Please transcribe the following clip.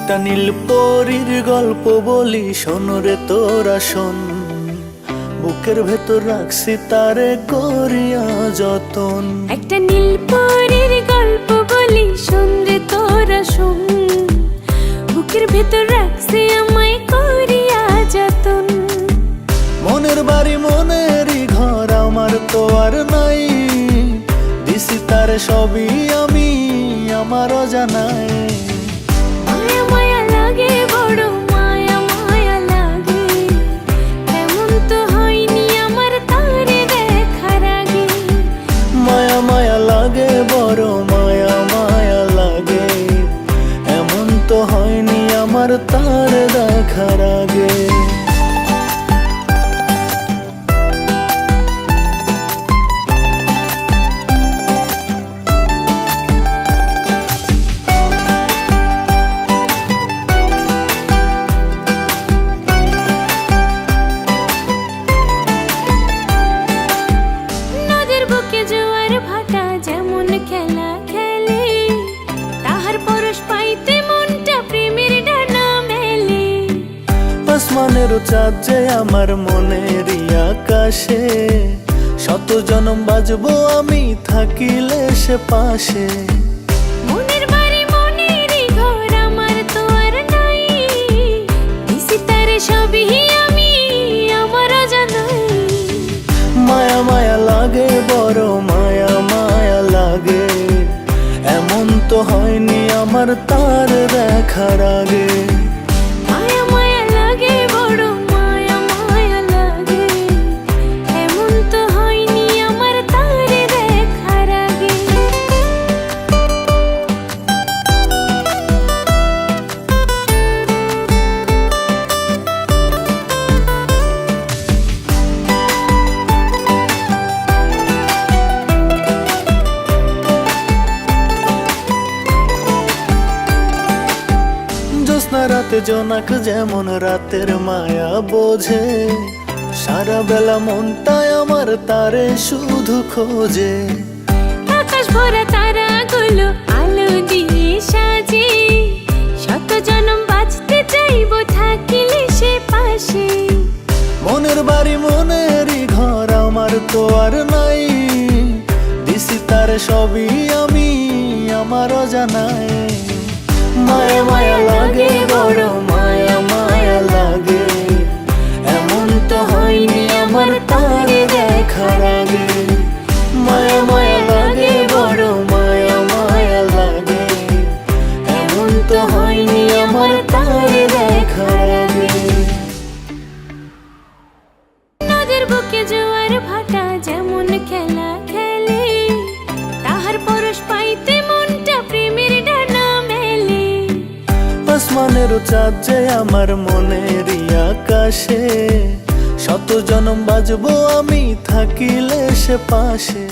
একটা নীল পরীর গল্প বলি, শোন রে তোরা শোন। বুকের ভেতর রাখছি তারে করিয়া যতন। একটা নীল পরীর গল্প বলি, শোন রে তোরা শোন। বুকের ভেতর রাখছি আমায় করিয়া যতন। মনের বাড়ি মনেরই ঘর আমার তো আর নাই, দিছি তারে সবই আমি আমার অজানায়। মায়া মায়া লাগে, বড় মায়া মায়া লাগে, এমন তো হয়নি আমার তারে দেখার আগে। মায়া মায়া লাগে, বড় মায়া মায়া লাগে, এমন তো হয়নি আমার তারে দেখার আগে। আসমানের চাঁদ যে আমার মনেরই আকাশে, শত জনম বাজবো আমি থাকিলে সে পাশে। মনের বাড়ি মনেরই ঘর আমার তো আর নাই, দিছি তারে সবই আমি আমার অজানাই। মায়া মায়া লাগে, বড় মায়া মায়া লাগে, এমন তো হয়নি আমার তার দেখার আগে। রাতে জোনাক যেমন রাতের মায়া বোঝে, সারা বেলা মনটায় আমার তারে শুধু খোঁজে। আকাশ ভরা তারাগুলো আলো দিয়ে সাজে, শত জনম বাঁচতে চাইবো থাকিলে সে পাশে। মনের বাড়ি মনেরই ঘর আমার তো আর নাই, দিছি তারে সবই আমি আমার অজানায়। মায়া মায়া লাগে, বড় মায়া মায়া লাগে, এমন তো হয়নি আমার তারে দেখার আগে। মায়া মায়া লাগে, বড় মায়া মায়া লাগে, এমন তো হয়নি আমার তারে দেখার আগে। নদের বুকে জোয়ার ভাটা যেমন খেলা খেলে, তাহার পরশ পাইতে মনটা প্রেমের ডানা মেলে। আসমানের চাঁদ যে আমার মনেরই আকাশে, শত জনম বাজবো আমি থাকিলে সে পাশে।